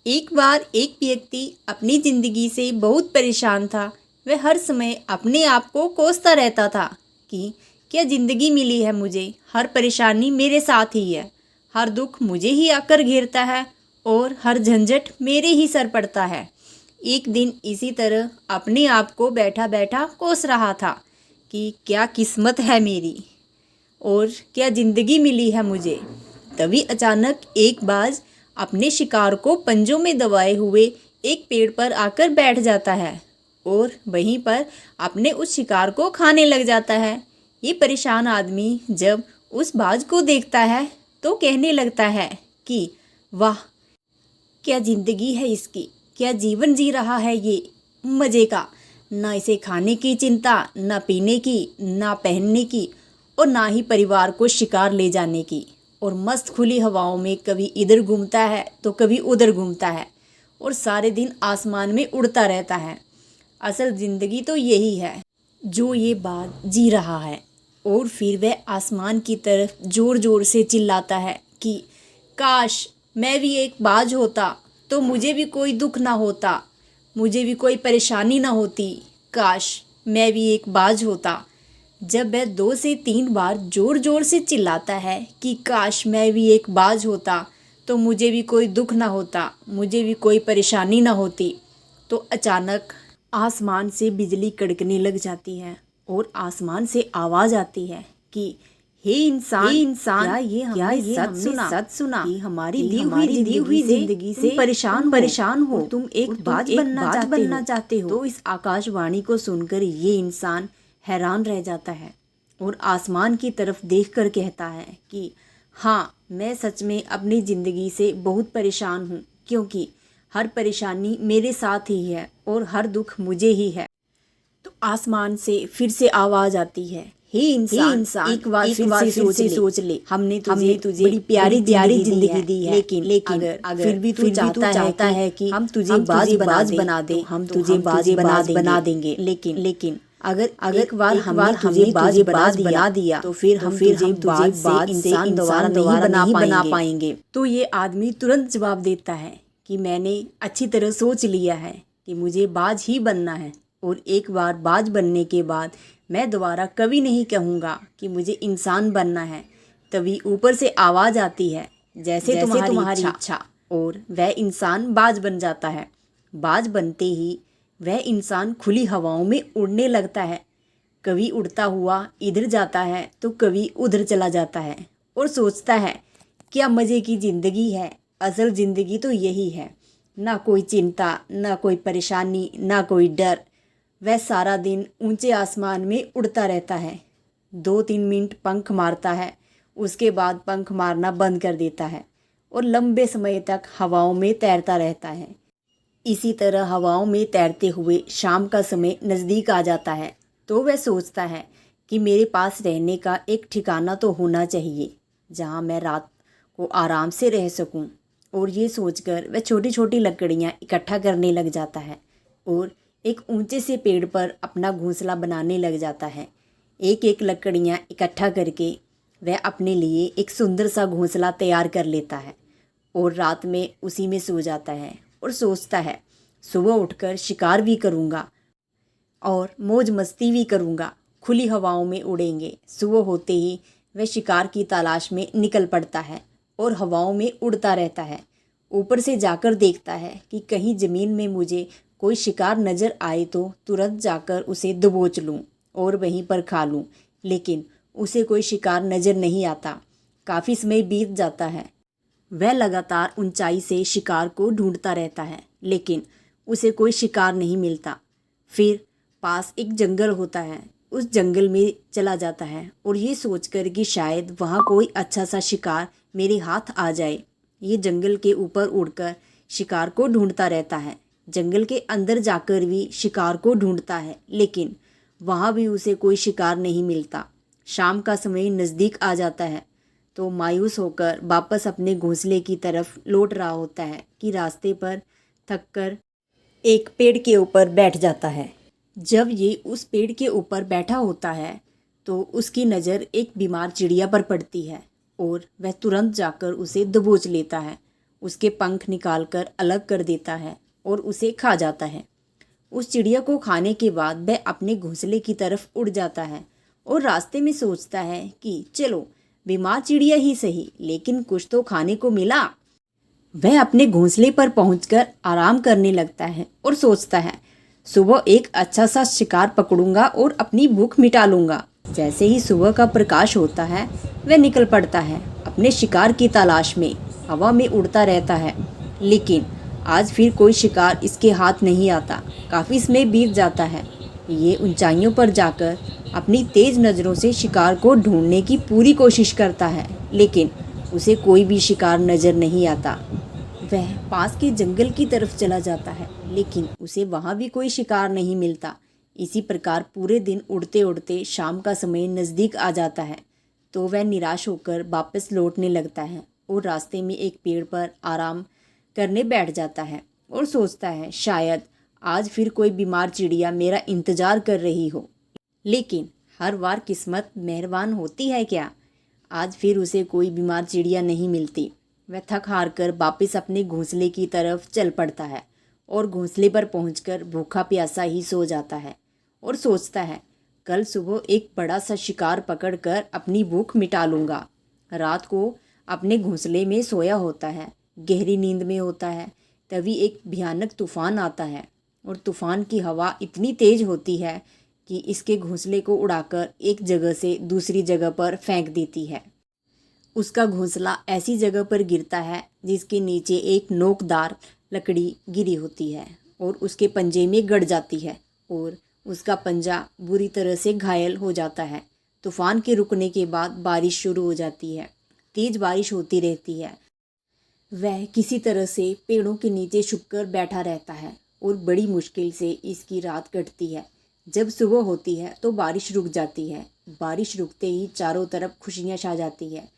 एक बार एक व्यक्ति अपनी ज़िंदगी से बहुत परेशान था। वह हर समय अपने आप को कोसता रहता था कि क्या ज़िंदगी मिली है मुझे, हर परेशानी मेरे साथ ही है, हर दुख मुझे ही आकर घेरता है और हर झंझट मेरे ही सर पड़ता है। एक दिन इसी तरह अपने आप को बैठा बैठा कोस रहा था कि क्या किस्मत है मेरी और क्या ज़िंदगी मिली है मुझे। तभी अचानक एक बाज अपने शिकार को पंजों में दबाए हुए एक पेड़ पर आकर बैठ जाता है और वहीं पर अपने उस शिकार को खाने लग जाता है। ये परेशान आदमी जब उस बाज को देखता है तो कहने लगता है कि वाह, क्या ज़िंदगी है इसकी, क्या जीवन जी रहा है ये मज़े का। ना इसे खाने की चिंता, ना पीने की, ना पहनने की और ना ही परिवार को शिकार ले जाने की। और मस्त खुली हवाओं में कभी इधर घूमता है तो कभी उधर घूमता है और सारे दिन आसमान में उड़ता रहता है। असल ज़िंदगी तो यही है जो ये बात जी रहा है। और फिर वह आसमान की तरफ ज़ोर ज़ोर से चिल्लाता है कि काश मैं भी एक बाज होता तो मुझे भी कोई दुख ना होता, मुझे भी कोई परेशानी ना होती। काश मैं भी एक बाज होता। जब वह 2 से 3 बार ज़ोर ज़ोर से चिल्लाता है कि काश मैं भी एक बाज होता तो मुझे भी कोई दुख ना होता, मुझे भी कोई परेशानी ना होती, तो अचानक आसमान से बिजली कड़कने लग जाती है और आसमान से आवाज़ आती है कि हे इंसान, क्या ये सच सुना कि हमारी दी हुई जिंदगी से परेशान हो, तुम एक बाज बनना चाहते हो। तो इस आकाशवाणी को सुनकर ये इंसान हैरान रह जाता है और आसमान की तरफ देखकर कहता है कि हाँ, मैं सच में अपनी ज़िंदगी से बहुत परेशान हूँ, क्योंकि हर परेशानी मेरे साथ ही है और हर दुख मुझे ही है। तो आसमान से फिर से आवाज़ आती है, हे इंसान, एक बार फिर से सोच ले। हमने तुझे बड़ी प्यारी जिंदगी दी है, लेकिन अगर फिर भी तू चाहता है कि हम तुझे बाज बना दे, हम तुझे बाज बना देंगे। लेकिन अगर एक बार हमने तुझे बाज बना दिया तो फिर हम तुझे बाज से इंसान दोबारा नहीं बना पाएंगे। तो ये आदमी तुरंत जवाब देता है कि मैंने अच्छी तरह सोच लिया है कि मुझे बाज ही बनना है और एक बार बाज बनने के बाद मैं दोबारा कभी नहीं कहूँगा कि मुझे इंसान बनना है। तभी ऊपर से आवाज़ आती है, जैसे तुम्हारी इच्छा। और वह इंसान बाज बन जाता है। बाज बनते ही वह इंसान खुली हवाओं में उड़ने लगता है। कभी उड़ता हुआ इधर जाता है तो कभी उधर चला जाता है और सोचता है क्या मज़े की ज़िंदगी है। असल ज़िंदगी तो यही है, ना कोई चिंता, ना कोई परेशानी, ना कोई डर। वह सारा दिन ऊंचे आसमान में उड़ता रहता है। 2-3 मिनट पंख मारता है, उसके बाद पंख मारना बंद कर देता है और लंबे समय तक हवाओं में तैरता रहता है। इसी तरह हवाओं में तैरते हुए शाम का समय नज़दीक आ जाता है तो वह सोचता है कि मेरे पास रहने का एक ठिकाना तो होना चाहिए जहाँ मैं रात को आराम से रह सकूं। और ये सोचकर वह छोटी छोटी लकड़ियाँ इकट्ठा करने लग जाता है और एक ऊंचे से पेड़ पर अपना घोंसला बनाने लग जाता है। एक एक लकड़ियाँ इकट्ठा करके वह अपने लिए एक सुंदर सा घोंसला तैयार कर लेता है और रात में उसी में सो जाता है और सोचता है सुबह उठकर शिकार भी करूँगा और मौज मस्ती भी करूँगा। खुली हवाओं में उड़ेंगे। सुबह होते ही वह शिकार की तलाश में निकल पड़ता है और हवाओं में उड़ता रहता है। ऊपर से जाकर देखता है कि कहीं ज़मीन में मुझे कोई शिकार नज़र आए तो तुरंत जाकर उसे दबोच लूँ और वहीं पर खा लूँ। लेकिन उसे कोई शिकार नज़र नहीं आता। काफ़ी समय बीत जाता है। वह लगातार ऊंचाई से शिकार को ढूंढता रहता है, लेकिन उसे कोई शिकार नहीं मिलता। फिर पास एक जंगल होता है, उस जंगल में चला जाता है और ये सोचकर कि शायद वहाँ कोई अच्छा सा शिकार मेरे हाथ आ जाए। ये जंगल के ऊपर उड़कर शिकार को ढूंढता रहता है। जंगल के अंदर जाकर भी शिकार को ढूंढता है, लेकिन वहाँ भी उसे कोई शिकार नहीं मिलता। शाम का समय नज़दीक आ जाता है तो मायूस होकर वापस अपने घोंसले की तरफ लौट रहा होता है कि रास्ते पर थककर एक पेड़ के ऊपर बैठ जाता है। जब ये उस पेड़ के ऊपर बैठा होता है तो उसकी नज़र एक बीमार चिड़िया पर पड़ती है और वह तुरंत जाकर उसे दबोच लेता है उसके पंख निकालकर अलग कर देता है और उसे खा जाता है। उस चिड़िया को खाने के बाद वह अपने घोंसले की तरफ उड़ जाता है और रास्ते में सोचता है कि चलो बीमार चिड़िया ही सही, लेकिन कुछ तो खाने को मिला। वह अपने घोंसले पर पहुंचकर आराम करने लगता है और सोचता है सुबह एक अच्छा सा शिकार पकड़ूंगा और अपनी भूख मिटा लूंगा। जैसे ही सुबह का प्रकाश होता है वह निकल पड़ता है अपने शिकार की तलाश में। हवा में उड़ता रहता है, लेकिन आज फिर कोई शिकार इसके हाथ नहीं आता। काफ़ी समय बीत जाता है। ये ऊंचाइयों पर जाकर अपनी तेज नज़रों से शिकार को ढूंढने की पूरी कोशिश करता है, लेकिन उसे कोई भी शिकार नज़र नहीं आता। वह पास के जंगल की तरफ चला जाता है, लेकिन उसे वहाँ भी कोई शिकार नहीं मिलता। इसी प्रकार पूरे दिन उड़ते उड़ते शाम का समय नज़दीक आ जाता है, तो वह निराश होकर वापस लौटने लगता है और रास्ते में एक पेड़ पर आराम करने बैठ जाता है और सोचता है शायद आज फिर कोई बीमार चिड़िया मेरा इंतज़ार कर रही हो। लेकिन हर बार किस्मत मेहरबान होती है क्या? आज फिर उसे कोई बीमार चिड़िया नहीं मिलती। वह थक हार कर वापस अपने घोंसले की तरफ चल पड़ता है और घोंसले पर पहुंचकर भूखा प्यासा ही सो जाता है और सोचता है कल सुबह एक बड़ा सा शिकार पकड़कर अपनी भूख मिटा लूँगा। रात को अपने घोंसले में सोया होता है, गहरी नींद में होता है। तभी एक भयानक तूफान आता है और तूफान की हवा इतनी तेज होती है कि इसके घोंसले को उड़ाकर एक जगह से दूसरी जगह पर फेंक देती है। उसका घोंसला ऐसी जगह पर गिरता है जिसके नीचे एक नोकदार लकड़ी गिरी होती है और उसके पंजे में गड़ जाती है और उसका पंजा बुरी तरह से घायल हो जाता है। तूफान के रुकने के बाद बारिश शुरू हो जाती है। तेज बारिश होती रहती है। वह किसी तरह से पेड़ों के नीचे छुपकर बैठा रहता है और बड़ी मुश्किल से इसकी रात कटती है। जब सुबह होती है तो बारिश रुक जाती है। बारिश रुकते ही चारों तरफ खुशियाँ छा जाती है,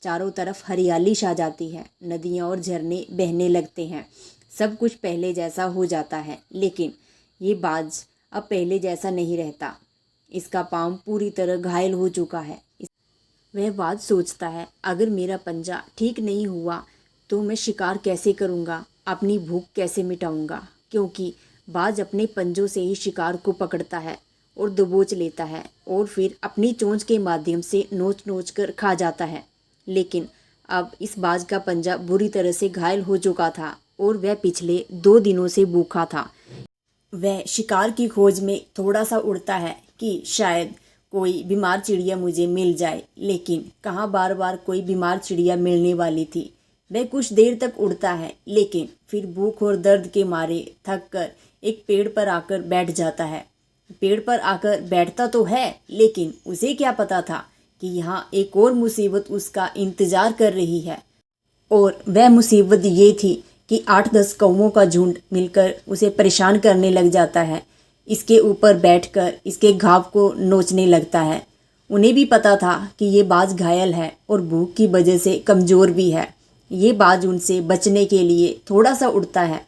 चारों तरफ हरियाली छा जाती है। नदियाँ और झरने बहने लगते हैं। सब कुछ पहले जैसा हो जाता है, लेकिन ये बाज अब पहले जैसा नहीं रहता। इसका पाँव पूरी तरह घायल हो चुका है। वह बाज सोचता है अगर मेरा पंजा ठीक नहीं हुआ तो मैं शिकार कैसे करूँगा, अपनी भूख कैसे मिटाऊँगा, क्योंकि बाज अपने पंजों से ही शिकार को पकड़ता है और दबोच लेता है और फिर अपनी चोंच के माध्यम से नोच नोच कर खा जाता है। लेकिन अब इस बाज का पंजा बुरी तरह से घायल हो चुका था और वह पिछले 2 दिनों से भूखा था। वह शिकार की खोज में थोड़ा सा उड़ता है कि शायद कोई बीमार चिड़िया मुझे मिल जाए, लेकिन कहाँ बार बार कोई बीमार चिड़िया मिलने वाली थी। वह कुछ देर तक उड़ता है, लेकिन फिर भूख और दर्द के मारे थक कर एक पेड़ पर आकर बैठ जाता है। पेड़ पर आकर बैठता तो है, लेकिन उसे क्या पता था कि यहाँ एक और मुसीबत उसका इंतज़ार कर रही है। और वह मुसीबत ये थी कि 8-10 कौवों का झुंड मिलकर उसे परेशान करने लग जाता है। इसके ऊपर बैठकर इसके घाव को नोचने लगता है। उन्हें भी पता था कि ये बाज घायल है और भूख की वजह से कमज़ोर भी है। ये बाज उनसे बचने के लिए थोड़ा सा उड़ता है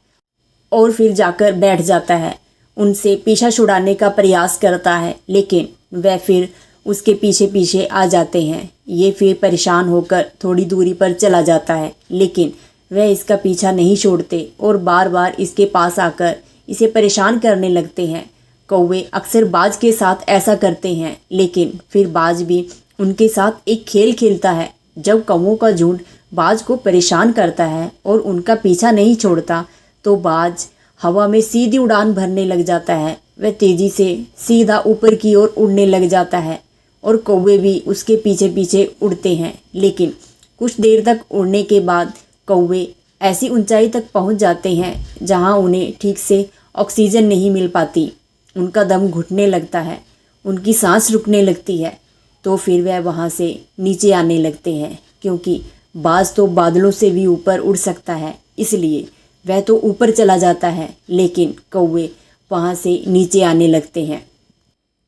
और फिर जाकर बैठ जाता है। उनसे पीछा छुड़ाने का प्रयास करता है, लेकिन वह फिर उसके पीछे पीछे आ जाते हैं। ये फिर परेशान होकर थोड़ी दूरी पर चला जाता है, लेकिन वह इसका पीछा नहीं छोड़ते और बार बार इसके पास आकर इसे परेशान करने लगते हैं। कौवे अक्सर बाज के साथ ऐसा करते हैं, लेकिन फिर बाज भी उनके साथ एक खेल खेलता है। जब कौवों का झुंड बाज को परेशान करता है और उनका पीछा नहीं छोड़ता, तो बाज हवा में सीधी उड़ान भरने लग जाता है। वह तेज़ी से सीधा ऊपर की ओर उड़ने लग जाता है और कौवे भी उसके पीछे पीछे उड़ते हैं। लेकिन कुछ देर तक उड़ने के बाद कौवे ऐसी ऊंचाई तक पहुंच जाते हैं जहां उन्हें ठीक से ऑक्सीजन नहीं मिल पाती। उनका दम घुटने लगता है, उनकी सांस रुकने लगती है। तो फिर वह वहां से नीचे आने लगते हैं, क्योंकि बाज तो बादलों से भी ऊपर उड़ सकता है, इसलिए वह तो ऊपर चला जाता है, लेकिन कौवे वहां से नीचे आने लगते हैं।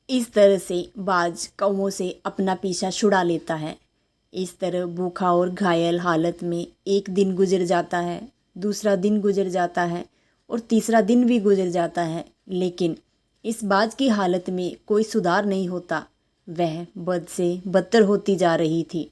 इस तरह से बाज कौवों से अपना पीछा छुड़ा लेता है। इस तरह भूखा और घायल हालत में एक दिन गुजर जाता है, दूसरा दिन गुजर जाता है और तीसरा दिन भी गुजर जाता है, लेकिन इस बाज की हालत में कोई सुधार नहीं होता। वह बद से बदतर होती जा रही थी।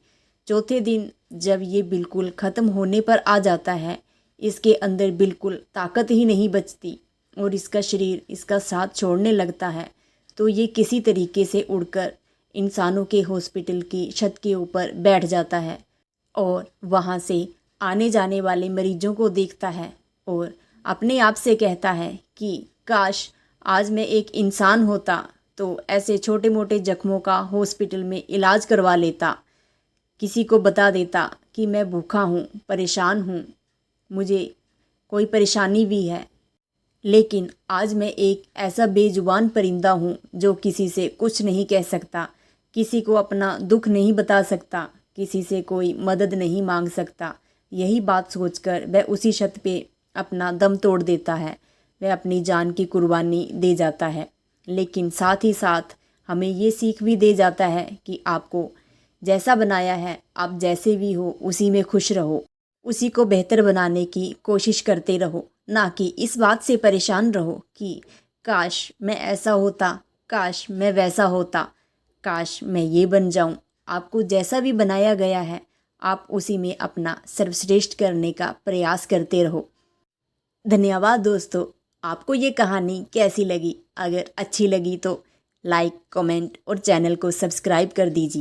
चौथे दिन जब ये बिल्कुल ख़त्म होने पर आ जाता है, इसके अंदर बिल्कुल ताकत ही नहीं बचती और इसका शरीर इसका साथ छोड़ने लगता है, तो ये किसी तरीके से उड़कर इंसानों के हॉस्पिटल की छत के ऊपर बैठ जाता है और वहाँ से आने जाने वाले मरीजों को देखता है और अपने आप से कहता है कि काश आज मैं एक इंसान होता तो ऐसे छोटे मोटे जख्मों का हॉस्पिटल में इलाज करवा लेता, किसी को बता देता कि मैं भूखा हूँ, परेशान हूँ, मुझे कोई परेशानी भी है। लेकिन आज मैं एक ऐसा बेजुबान परिंदा हूँ जो किसी से कुछ नहीं कह सकता, किसी को अपना दुख नहीं बता सकता, किसी से कोई मदद नहीं मांग सकता। यही बात सोचकर वह उसी छत पे अपना दम तोड़ देता है, वह अपनी जान की कुर्बानी दे जाता है। लेकिन साथ ही साथ हमें ये सीख भी दे जाता है कि आपको जैसा बनाया है, आप जैसे भी हो उसी में खुश रहो, उसी को बेहतर बनाने की कोशिश करते रहो, ना कि इस बात से परेशान रहो कि काश मैं ऐसा होता, काश मैं वैसा होता, काश मैं ये बन जाऊं। आपको जैसा भी बनाया गया है आप उसी में अपना सर्वश्रेष्ठ करने का प्रयास करते रहो। धन्यवाद दोस्तों। आपको ये कहानी कैसी लगी? अगर अच्छी लगी तो लाइक, कमेंट और चैनल को सब्सक्राइब कर दीजिए।